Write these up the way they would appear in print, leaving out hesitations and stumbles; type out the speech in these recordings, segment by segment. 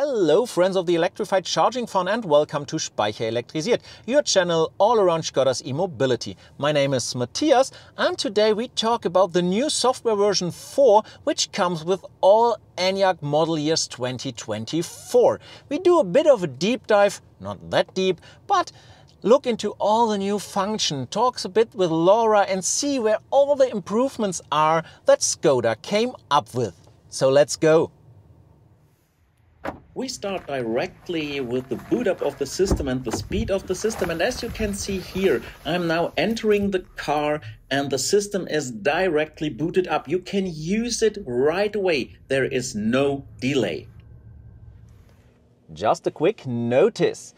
Hello friends of the electrified charging fun and welcome to Speicher Elektrisiert, your channel all around Skoda's e-mobility. My name is Matthias and today we talk about the new software version 4 which comes with all ENYAQ model years 2024. We do a bit of a deep dive, not that deep, but look into all the new function, talks a bit with Laura and see where all the improvements are that Skoda came up with. So let's go! We start directly with the boot up of the system and the speed of the system, and as you can see here, I'm now entering the car and the system is directly booted up. You can use it right away. There is no delay. Just a quick notice.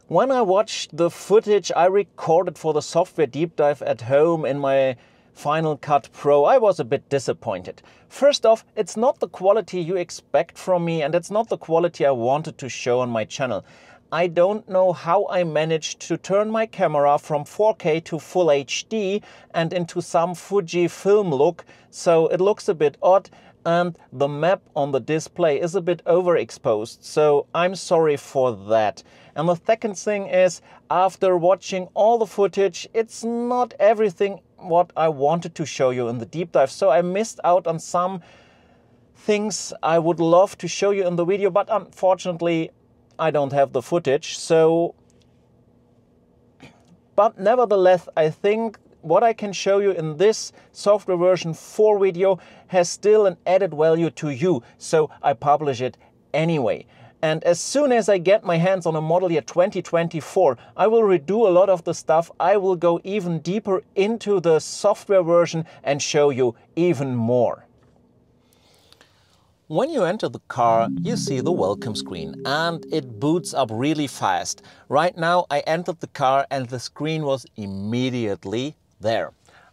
When I watched the footage I recorded for the software deep dive at home in my Final Cut Pro, I was a bit disappointed. First off, it's not the quality you expect from me and it's not the quality I wanted to show on my channel. I don't know how I managed to turn my camera from 4K to Full HD and into some Fuji film look, so it looks a bit odd and the map on the display is a bit overexposed, so I'm sorry for that. And the second thing is, after watching all the footage, it's not everything what I wanted to show you in the deep dive, so I missed out on some things I would love to show you in the video, but unfortunately I don't have the footage. But nevertheless, I think what I can show you in this software version 4 video has still an added value to you, so I publish it anyway. And as soon as I get my hands on a model year 2024, I will redo a lot of the stuff. I will go even deeper into the software version and show you even more. When you enter the car, you see the welcome screen and it boots up really fast. Right now I entered the car and the screen was immediately there.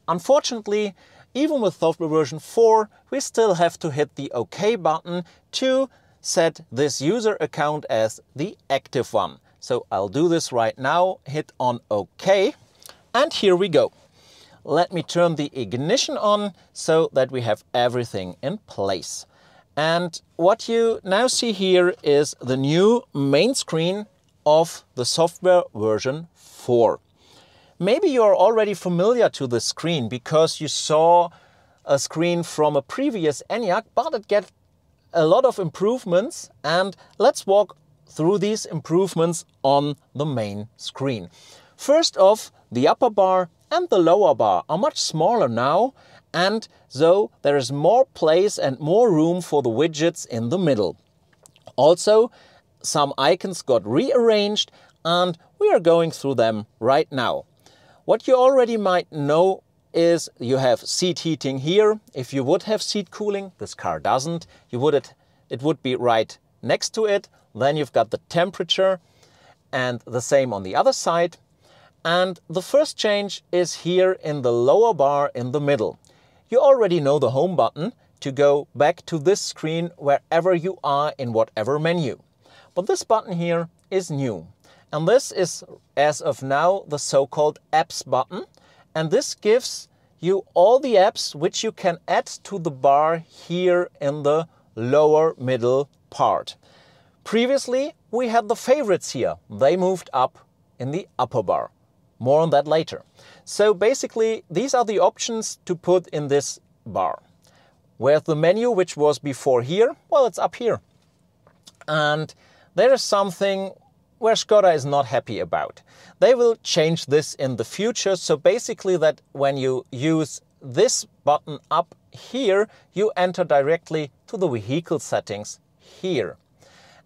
Unfortunately, even with software version 4, we still have to hit the OK button to set this user account as the active one. So I'll do this right now, hit on OK, and here we go. Let me turn the ignition on so that we have everything in place. And what you now see here is the new main screen of the software version 4. Maybe you're already familiar to the screen because you saw a screen from a previous ENYAQ, but it gets a lot of improvements, and let's walk through these improvements on the main screen. First off, the upper bar and the lower bar are much smaller now, and so there is more place and more room for the widgets in the middle. Also, some icons got rearranged and we are going through them right now. What you already might know is you have seat heating here. If you would have seat cooling, this car doesn't. It would be right next to it. Then you've got the temperature and the same on the other side. And the first change is here in the lower bar in the middle. You already know the home button to go back to this screen wherever you are in whatever menu. But this button here is new. And this is, as of now, the so-called apps button. And this gives you all the apps which you can add to the bar here in the lower middle part. Previously, we had the favorites here. They moved up in the upper bar. More on that later. So basically, these are the options to put in this bar. Where's the menu, which was before here? Well, it's up here. And there is something where Skoda is not happy about. They will change this in the future, so basically that when you use this button up here, you enter directly to the vehicle settings here.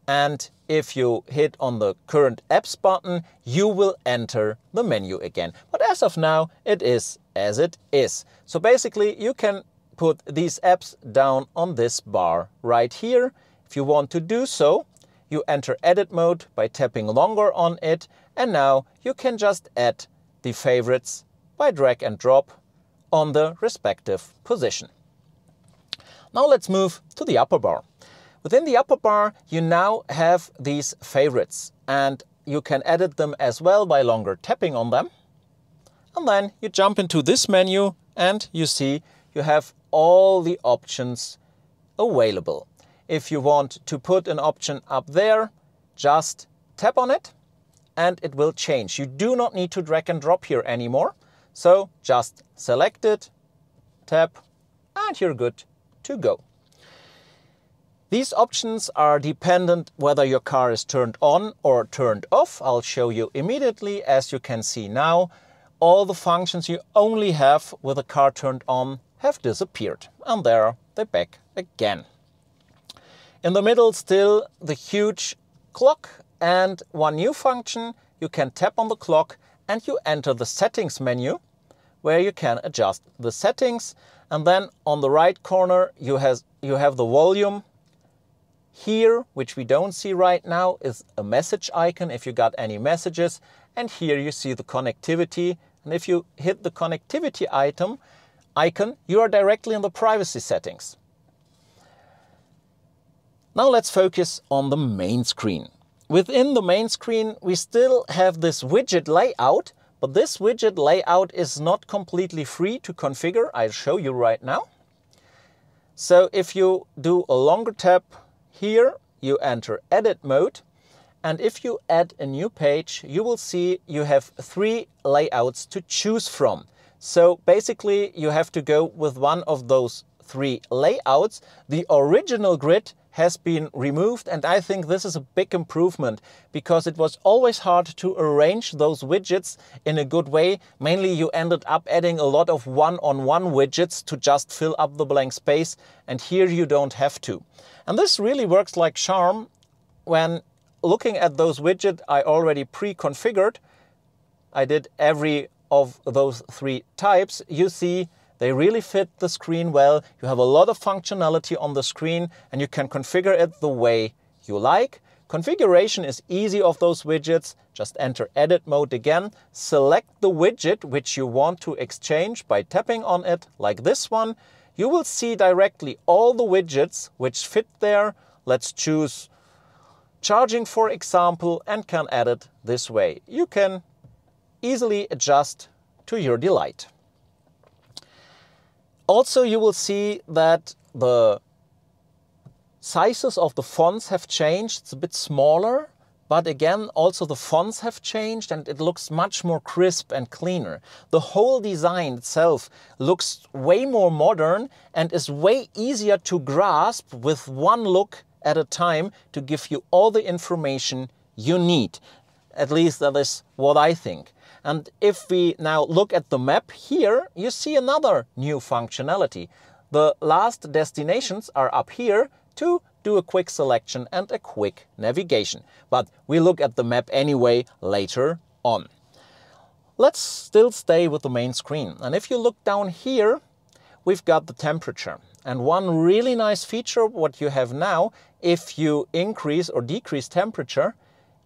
And if you hit on the current apps button, you will enter the menu again. But as of now, it is as it is. So basically you can put these apps down on this bar right here. If you want to do so, you enter edit mode by tapping longer on it, and now you can just add the favorites by drag and drop on the respective position. Now let's move to the upper bar. Within the upper bar, you now have these favorites, and you can edit them as well by longer tapping on them. And then you jump into this menu and you see you have all the options available. If you want to put an option up there, just tap on it and it will change. You do not need to drag and drop here anymore. So just select it, tap, and you're good to go. These options are dependent whether your car is turned on or turned off. I'll show you immediately. As you can see now, all the functions you only have with the car turned on have disappeared. And there they're back again. In the middle still the huge clock and one new function. You can tap on the clock and you enter the settings menu where you can adjust the settings. And then on the right corner you have the volume. Here, which we don't see right now, is a message icon if you got any messages. And here you see the connectivity. And if you hit the connectivity icon, you are directly in the privacy settings. Now let's focus on the main screen. Within the main screen, we still have this widget layout, but this widget layout is not completely free to configure. I'll show you right now. So if you do a longer tap, here you enter edit mode, and if you add a new page, you will see you have 3 layouts to choose from. So basically you have to go with one of those 3 layouts. The original grid has been removed, and I think this is a big improvement because it was always hard to arrange those widgets in a good way. Mainly you ended up adding a lot of one-on-one widgets to just fill up the blank space, and here you don't have to. And this really works like charm. When looking at those widgets I already pre-configured, I did every of those 3 types, you see they really fit the screen well. You have a lot of functionality on the screen and you can configure it the way you like. Configuration is easy of those widgets. Just enter edit mode again, select the widget which you want to exchange by tapping on it, like this one. You will see directly all the widgets which fit there. Let's choose charging, for example, and can add it this way. You can easily adjust to your delight. Also, you will see that the sizes of the fonts have changed. It's a bit smaller, but again, also the fonts have changed and it looks much more crisp and cleaner. The whole design itself looks way more modern and is way easier to grasp with one look at a time to give you all the information you need. At least that is what I think. And if we now look at the map here, you see another new functionality. The last destinations are up here to do a quick selection and a quick navigation. But we look at the map anyway later on. Let's still stay with the main screen. And if you look down here, we've got the temperature. And one really nice feature what you have now, if you increase or decrease temperature,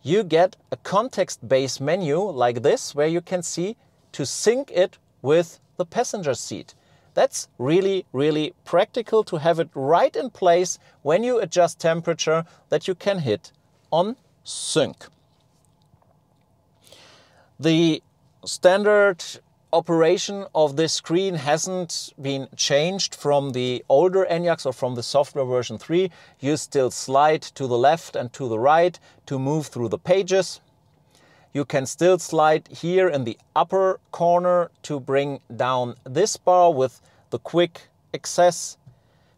you get a context-based menu like this, where you can see to sync it with the passenger seat. That's really, really practical to have it right in place when you adjust temperature, that you can hit on sync. The standard operation of this screen hasn't been changed from the older ENYAQs or from the software version 3. You still slide to the left and to the right to move through the pages. You can still slide here in the upper corner to bring down this bar with the quick access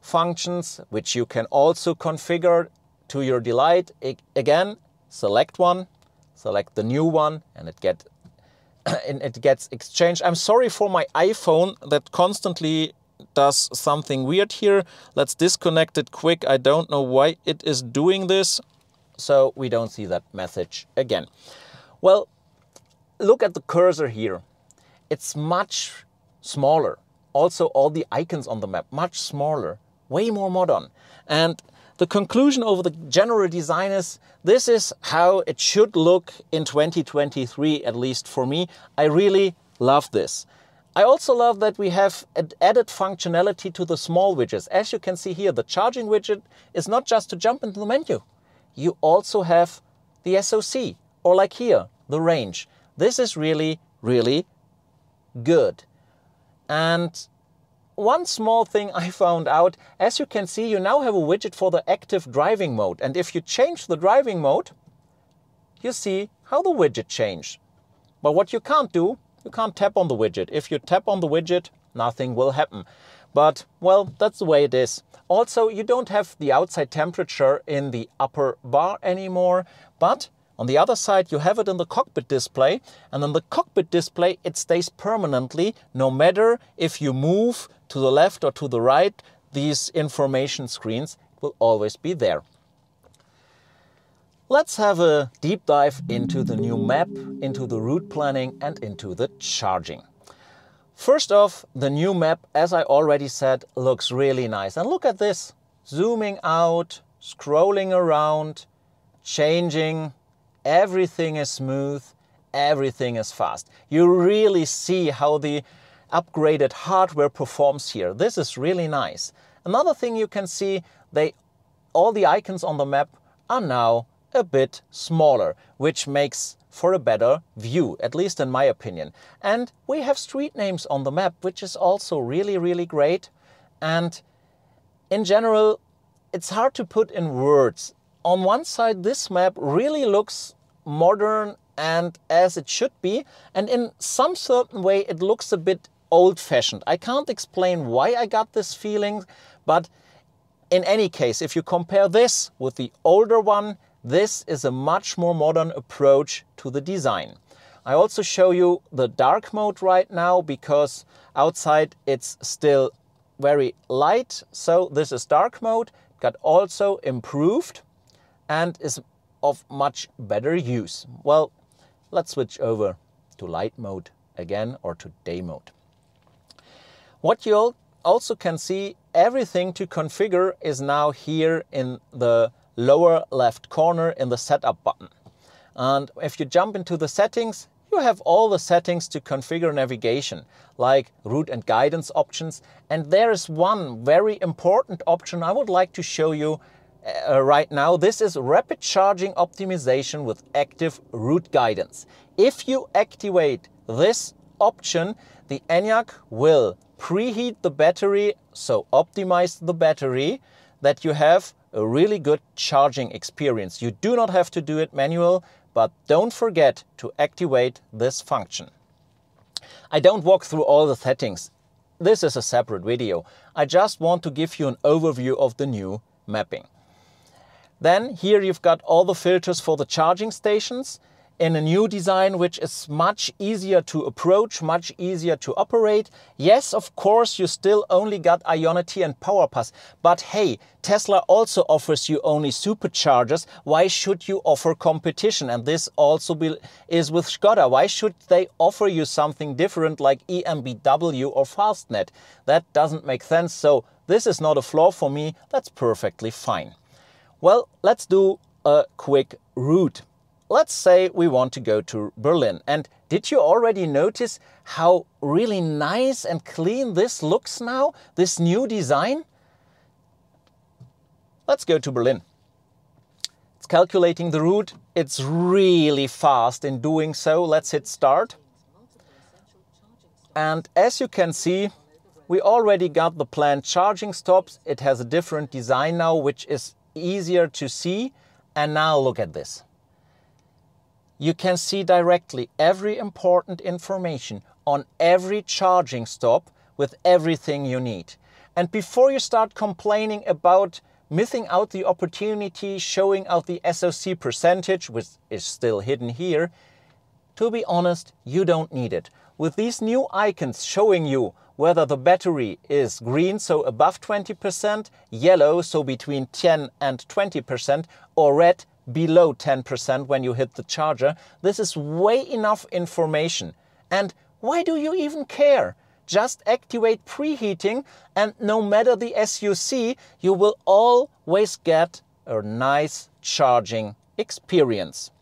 functions, which you can also configure to your delight. Again, select one, select the new one, and it gets exchanged. I'm sorry for my iPhone that constantly does something weird here. Let's disconnect it quick. I don't know why it is doing this, so we don't see that message again. Well, look at the cursor here. It's much smaller. Also, all the icons on the map, much smaller, way more modern. And the conclusion over the general design is, this is how it should look in 2023, at least for me. I really love this. I also love that we have added functionality to the small widgets. As you can see here, the charging widget is not just to jump into the menu. You also have the SOC, or like here, the range. This is really, really good. And one small thing I found out, as you can see, you now have a widget for the active driving mode. And if you change the driving mode, you see how the widget changed. But what you can't do, you can't tap on the widget. If you tap on the widget, nothing will happen. But, well, that's the way it is. Also, you don't have the outside temperature in the upper bar anymore, but on the other side, you have it in the cockpit display, and in the cockpit display, it stays permanently, no matter if you move to the left or to the right, these information screens will always be there. Let's have a deep dive into the new map, into the route planning, and into the charging. First off, the new map, as I already said, looks really nice. And look at this, zooming out, scrolling around, changing, everything is smooth, everything is fast. You really see how the upgraded hardware performs here. This is really nice. Another thing you can see, all the icons on the map are now a bit smaller, which makes for a better view, at least in my opinion. And we have street names on the map, which is also really, really great. And in general, it's hard to put in words. On one side, this map really looks modern and as it should be. And in some certain way, it looks a bit old-fashioned. I can't explain why I got this feeling, but in any case, if you compare this with the older one, this is a much more modern approach to the design. I also show you the dark mode right now because outside it's still very light. So this is dark mode, got also improved and is of much better use. Well, let's switch over to light mode again, or to day mode. What you also can see, everything to configure is now here in the lower left corner in the setup button. And if you jump into the settings, you have all the settings to configure navigation, like route and guidance options. And there is one very important option I would like to show you right now. This is rapid charging optimization with active route guidance. If you activate this option, the ENYAQ will preheat the battery, so optimize the battery, that you have a really good charging experience. You do not have to do it manual, but don't forget to activate this function. I don't walk through all the settings. This is a separate video. I just want to give you an overview of the new mapping. Then here you've got all the filters for the charging stations in a new design, which is much easier to approach, much easier to operate. Yes, of course, you still only got Ionity and PowerPass, but hey, Tesla also offers you only superchargers. Why should you offer competition? And this also is with Skoda. Why should they offer you something different like EMBW or Fastnet? That doesn't make sense. So this is not a flaw for me. That's perfectly fine. Well, let's do a quick route. Let's say we want to go to Berlin. And did you already notice how really nice and clean this looks now, this new design? Let's go to Berlin. It's calculating the route. It's really fast in doing so. Let's hit start. And as you can see, we already got the planned charging stops. It has a different design now, which is easier to see. And now look at this. You can see directly every important information on every charging stop with everything you need. And before you start complaining about missing out the opportunity, showing out the SOC percentage, which is still hidden here, to be honest, you don't need it. With these new icons showing you whether the battery is green, so above 20%, yellow, so between 10 and 20%, or red, below 10% when you hit the charger. This is way enough information. And why do you even care? Just activate preheating, and no matter the SUC, you will always get a nice charging experience.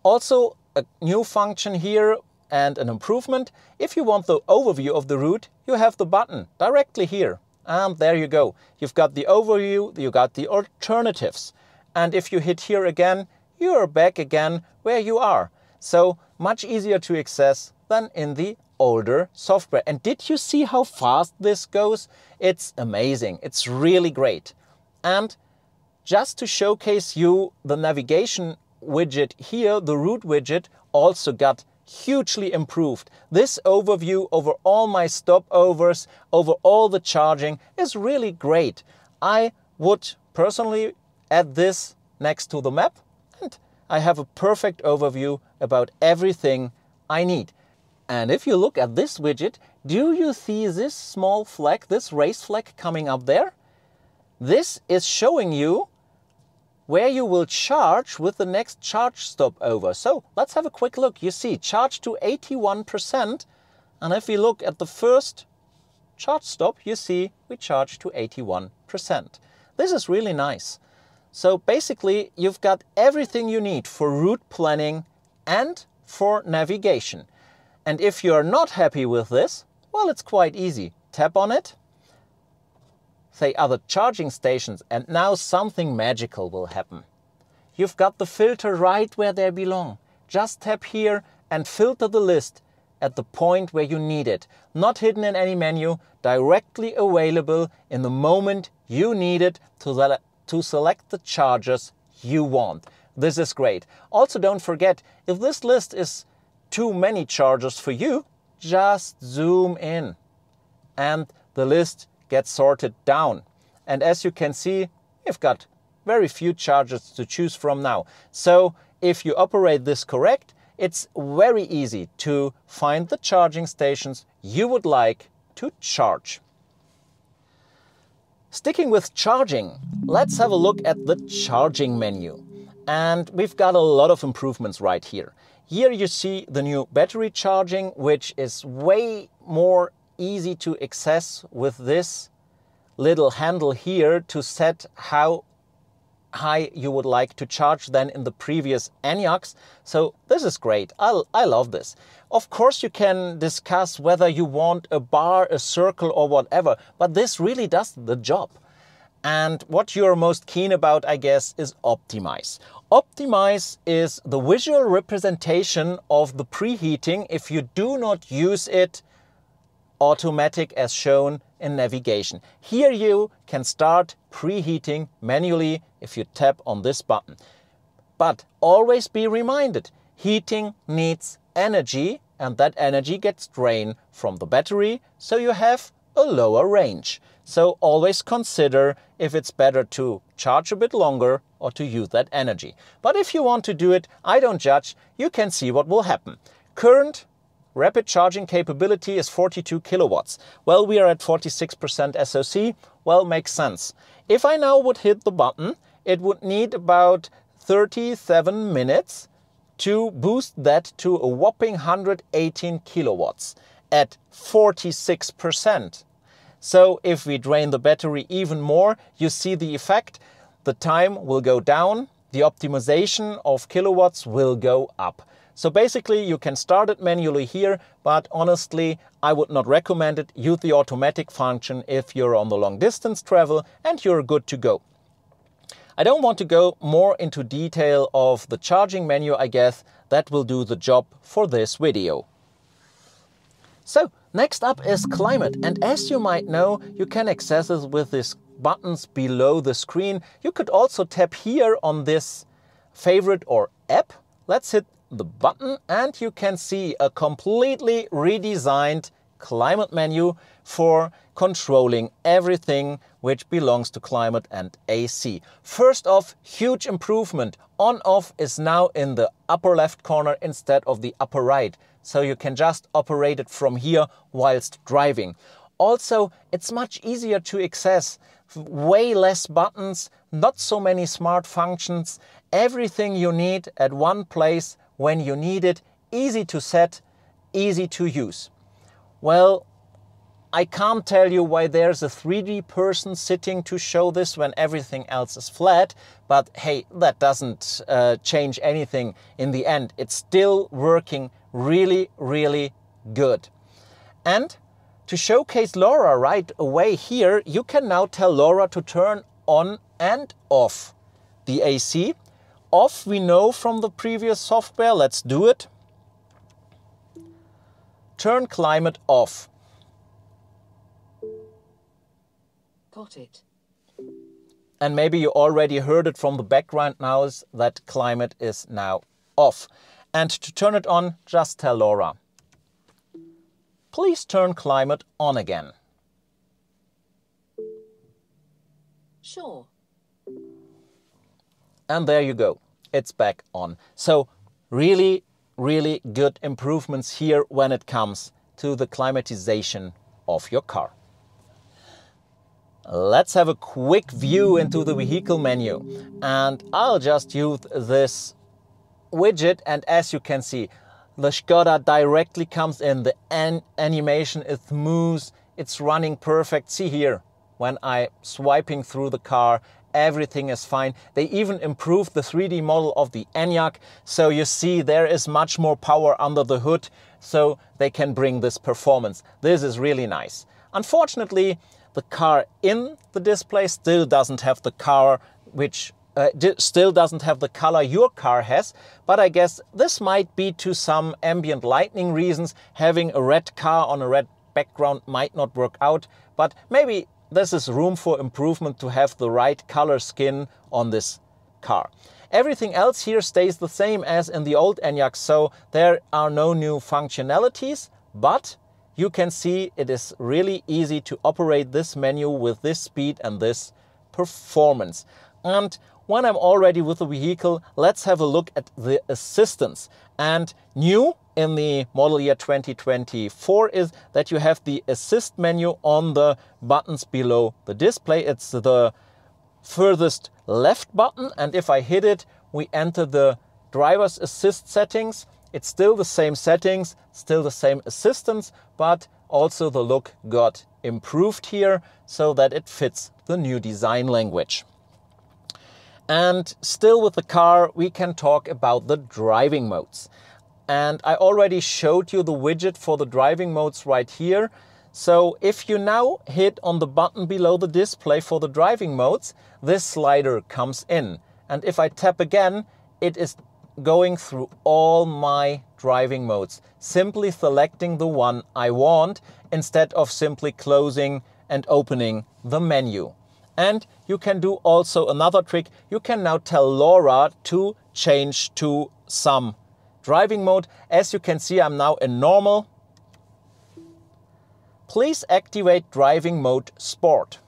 Also, a new function here and an improvement. If you want the overview of the route, you have the button directly here. And there you go. You've got the overview, you got the alternatives. And if you hit here again, you are back again where you are. So much easier to access than in the older software. And did you see how fast this goes? It's amazing. It's really great. And just to showcase you the navigation widget here, the route widget also got hugely improved. This overview over all my stopovers, over all the charging is really great. I would personally add this next to the map, and I have a perfect overview about everything I need. And if you look at this widget, do you see this small flag, this race flag coming up there? This is showing you where you will charge with the next charge stopover. So let's have a quick look. You see, charge to 81%. And if we look at the first charge stop, you see we charge to 81%. This is really nice. So basically, you've got everything you need for route planning and for navigation. And if you're not happy with this, well, it's quite easy. Tap on it, say other charging stations, and now something magical will happen. You've got the filter right where they belong. Just tap here and filter the list at the point where you need it. Not hidden in any menu, directly available in the moment you need it to select the chargers you want. This is great. Also, don't forget, if this list is too many chargers for you, just zoom in and the list gets sorted down. And as you can see, you've got very few chargers to choose from now. So if you operate this correct, it's very easy to find the charging stations you would like to charge. Sticking with charging, let's have a look at the charging menu. And we've got a lot of improvements right here. Here you see the new battery charging, which is way more easy to access with this little handle here to set how high you would like to charge than in the previous ENYAQs. So this is great. I love this. Of course, you can discuss whether you want a bar, a circle or whatever, but this really does the job. And what you're most keen about, I guess, is Optimize. Optimize is the visual representation of the preheating if you do not use it automatic as shown in navigation. Here you can start preheating manually if you tap on this button. But always be reminded, heating needs energy and that energy gets drained from the battery, so you have a lower range. So always consider if it's better to charge a bit longer or to use that energy. But if you want to do it, I don't judge, you can see what will happen. Current rapid charging capability is 42 kilowatts. Well, we are at 46% SOC. Well, makes sense. If I now would hit the button, it would need about 37 minutes to boost that to a whopping 118 kilowatts at 46%. So if we drain the battery even more, you see the effect. The time will go down, the optimization of kilowatts will go up. So basically you can start it manually here, but honestly, I would not recommend it. Use the automatic function if you're on the long distance travel and you're good to go. I don't want to go more into detail of the charging menu, I guess. That will do the job for this video. So next up is climate, and as you might know, you can access it with these buttons below the screen. You could also tap here on this favorite or app. Let's hit the button and you can see a completely redesigned climate menu for controlling everything which belongs to climate and AC. First off, huge improvement. On-off is now in the upper left corner instead of the upper right. So you can just operate it from here whilst driving. Also, it's much easier to access. Way less buttons, not so many smart functions. Everything you need at one place when you need it. Easy to set, easy to use. Well, I can't tell you why there's a 3D person sitting to show this when everything else is flat, but hey, that doesn't change anything in the end. It's still working really, really good. And to showcase LoRa right away here, you can now tell LoRa to turn on and off the AC. Off we know from the previous software. Let's do it. turn climate off. Got it. And maybe you already heard it from the background now, is that climate is now off. And to turn it on, just tell Laura, please turn climate on again. Sure. And there you go, it's back on. So really, really good improvements here when it comes to the climatization of your car. Let's have a quick view into the vehicle menu, and I'll just use this widget, and as you can see, the Skoda directly comes in. The animation is smooth, it's running perfect. See here, when I'm swiping through the car, everything is fine. They even improved the 3D model of the ENYAQ, so you see there is much more power under the hood, so they can bring this performance. This is really nice. Unfortunately, the car in the display still doesn't have the car still doesn't have the color your car has, but I guess this might be to some ambient lighting reasons. Having a red car on a red background might not work out, but maybe this is room for improvement to have the right color skin on this car. Everything else here stays the same as in the old ENYAQ, so there are no new functionalities, but you can see it is really easy to operate this menu with this speed and this performance. And when I'm already with the vehicle, let's have a look at the assistance. And new in the model year 2024 is that you have the assist menu on the buttons below the display. It's the furthest left button, and if I hit it, we enter the driver's assist settings. It's still the same settings, still the same assistance, but also the look got improved here so that it fits the new design language. And still with the car, we can talk about the driving modes. And I already showed you the widget for the driving modes right here. So if you now hit on the button below the display for the driving modes, this slider comes in. And if I tap again, it is going through all my driving modes, simply selecting the one I want instead of simply closing and opening the menu. And you can do also another trick. You can now tell Laura to change to some driving mode. As you can see, I'm now in normal. Please activate driving mode Sport.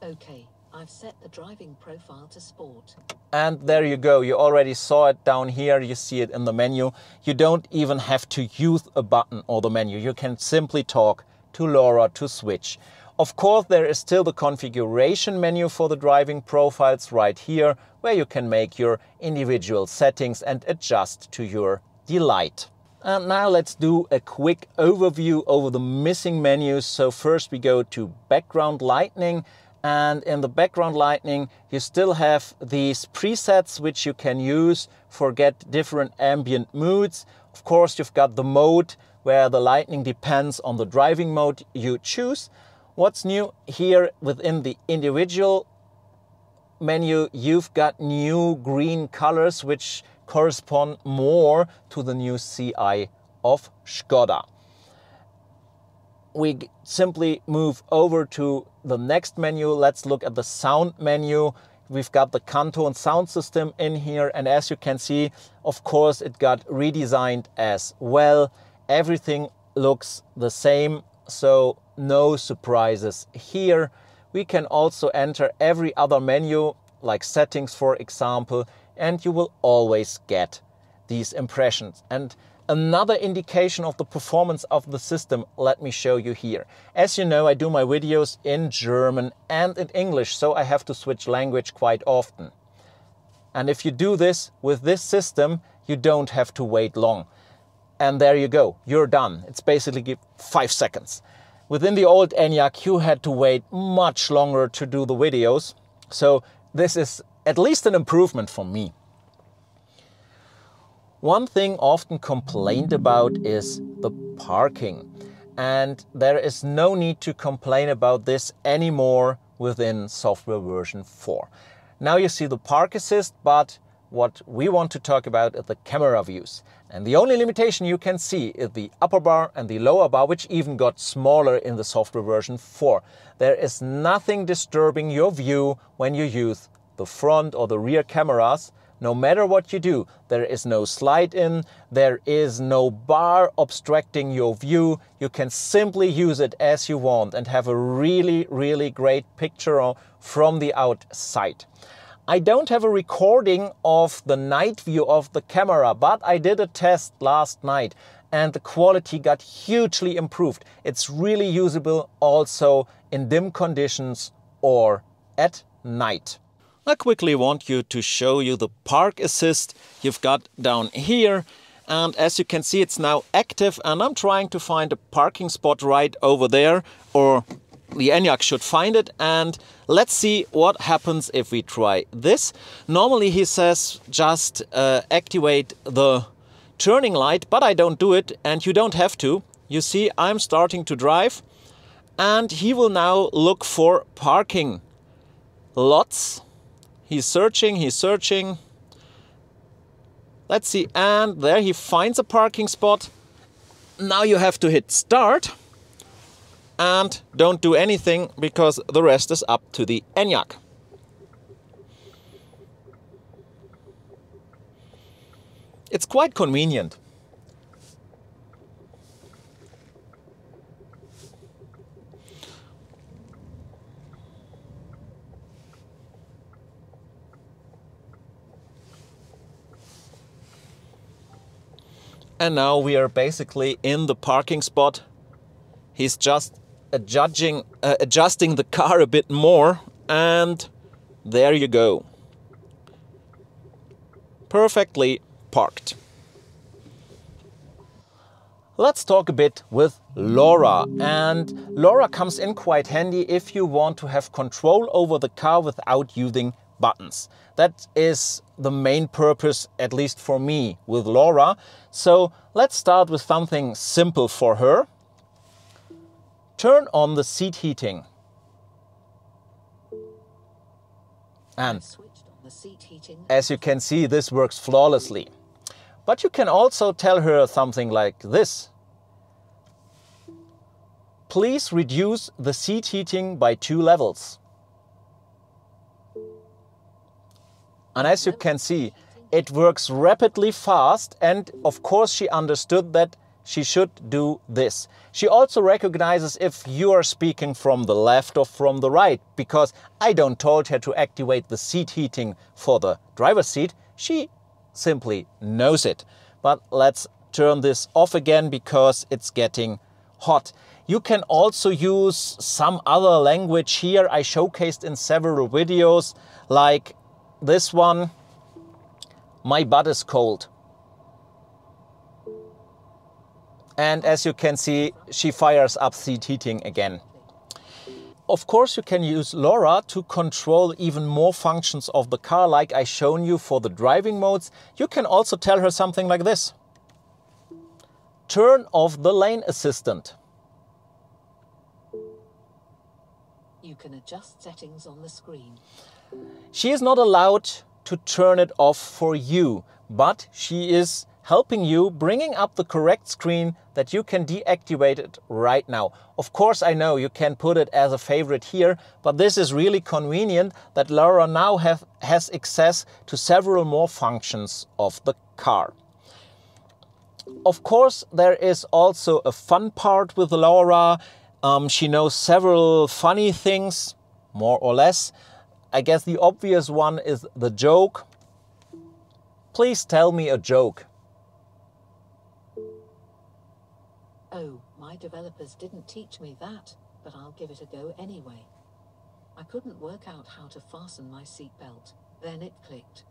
Okay, I've set the driving profile to Sport. And there you go. You already saw it down here. You see it in the menu. You don't even have to use a button or the menu. You can simply talk to Laura to switch. Of course, there is still the configuration menu for the driving profiles right here, where you can make your individual settings and adjust to your delight. And now let's do a quick overview over the missing menus. So first we go to background lighting, and in the background lighting you still have these presets which you can use for get different ambient moods. Of course, you've got the mode where the lighting depends on the driving mode you choose. What's new here within the individual menu, you've got new green colors which correspond more to the new CI of Skoda. We simply move over to the next menu. Let's look at the sound menu. We've got the Kanto and sound system in here, and as you can see, of course, it got redesigned as well. Everything looks the same, so no surprises here. We can also enter every other menu, like settings, for example, and you will always get these impressions. And another indication of the performance of the system, let me show you here. As you know, I do my videos in German and in English, so I have to switch language quite often. And if you do this with this system, you don't have to wait long. And there you go, you're done. It's basically 5 seconds. Within the old ENYAQ, you had to wait much longer to do the videos. So this is at least an improvement for me. One thing often complained about is the parking. And there is no need to complain about this anymore within software version 4. Now you see the park assist, but what we want to talk about is the camera views. And the only limitation you can see is the upper bar and the lower bar, which even got smaller in the software version 4. There is nothing disturbing your view when you use the front or the rear cameras. No matter what you do, there is no slide in, there is no bar obstructing your view. You can simply use it as you want and have a really, really great picture from the outside. I don't have a recording of the night view of the camera, but I did a test last night and the quality got hugely improved. It's really usable also in dim conditions or at night. I quickly want you to show you the park assist you've got down here, and as you can see it's now active, and I'm trying to find a parking spot right over there, or the ENYAQ should find it, and let's see what happens if we try this. Normally he says just activate the turning light, but I don't do it, and you don't have to. You see, I'm starting to drive and he will now look for parking lots. He's searching, he's searching. Let's see, and there he finds a parking spot. Now you have to hit start and don't do anything because the rest is up to the ENYAQ. It's quite convenient. And now we are basically in the parking spot. He's just adjusting the car a bit more, and there you go. Perfectly parked. Let's talk a bit with LoRa, and LoRa comes in quite handy if you want to have control over the car without using buttons. That is the main purpose, at least for me, with LoRa. So let's start with something simple for her. Turn on the seat heating. And as you can see, this works flawlessly. But you can also tell her something like this. Please reduce the seat heating by 2 levels. And as you can see, it works rapidly fast, and of course she understood that she should do this. She also recognizes if you are speaking from the left or from the right, because I don't told her to activate the seat heating for the driver's seat. She simply knows it. But let's turn this off again because it's getting hot. You can also use some other language here I showcased in several videos, like this one, my butt is cold. And as you can see, she fires up seat heating again. Of course, you can use LoRa to control even more functions of the car, like I shown you for the driving modes. You can also tell her something like this. Turn off the lane assistant. You can adjust settings on the screen. She is not allowed to turn it off for you, but she is helping you, bringing up the correct screen that you can deactivate it right now. Of course, I know you can put it as a favorite here, but this is really convenient that LoRa now has access to several more functions of the car. Of course, there is also a fun part with LoRa. She knows several funny things, more or less. I guess the obvious one is the joke. Please tell me a joke. Oh, my developers didn't teach me that, but I'll give it a go anyway. I couldn't work out how to fasten my seatbelt. Then it clicked.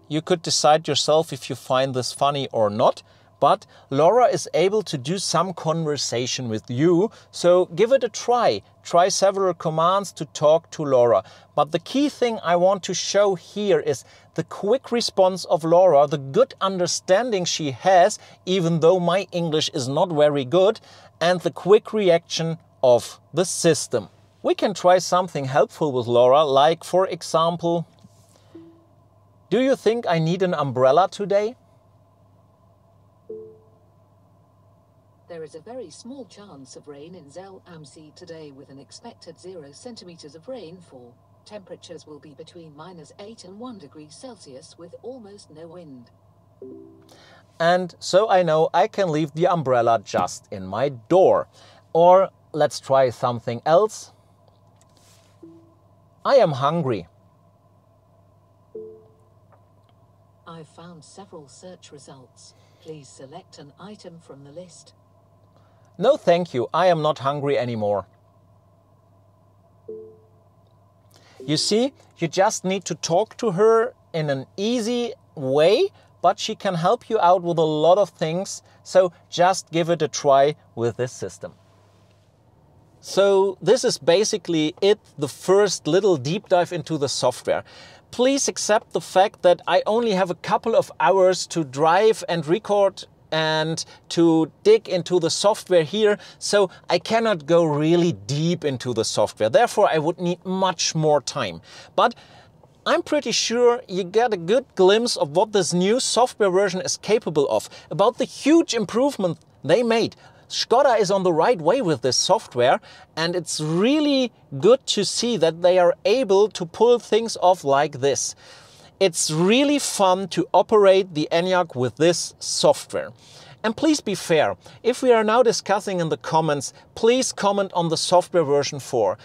You could decide yourself if you find this funny or not, but LoRa is able to do some conversation with you, so give it a try. Try several commands to talk to LoRa. But the key thing I want to show here is the quick response of LoRa, the good understanding she has, even though my English is not very good, and the quick reaction of the system. We can try something helpful with LoRa, like for example, Do you think I need an umbrella today? There is a very small chance of rain in Zell am See today with an expected 0 centimeters of rainfall. Temperatures will be between -8 and 1 degree Celsius with almost no wind. And so I know I can leave the umbrella just in my door. Or let's try something else. I am hungry. I've found several search results. Please select an item from the list. No, thank you. I am not hungry anymore. You see, you just need to talk to her in an easy way, but she can help you out with a lot of things. So just give it a try with this system. So this is basically it, the first little deep dive into the software. Please accept the fact that I only have a couple of hours to drive and record and to dig into the software here, so I cannot go really deep into the software. Therefore, I would need much more time. But I'm pretty sure you get a good glimpse of what this new software version is capable of, about the huge improvement they made. Skoda is on the right way with this software, and it's really good to see that they are able to pull things off like this. It's really fun to operate the ENYAQ with this software. And please be fair, if we are now discussing in the comments, please comment on the software version 4.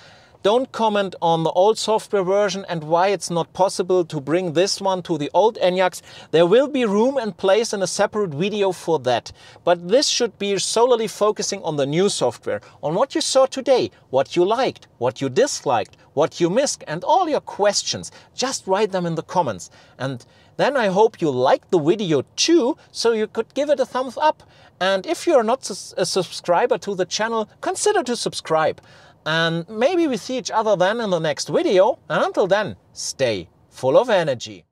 Don't comment on the old software version and why it's not possible to bring this one to the old ENYAQs. There will be room and place in a separate video for that. But this should be solely focusing on the new software, on what you saw today, what you liked, what you disliked, what you missed, and all your questions. Just write them in the comments. And then I hope you liked the video too, so you could give it a thumbs up. And if you're not a subscriber to the channel, consider to subscribe. And maybe we see each other then in the next video. And until then, stay full of energy.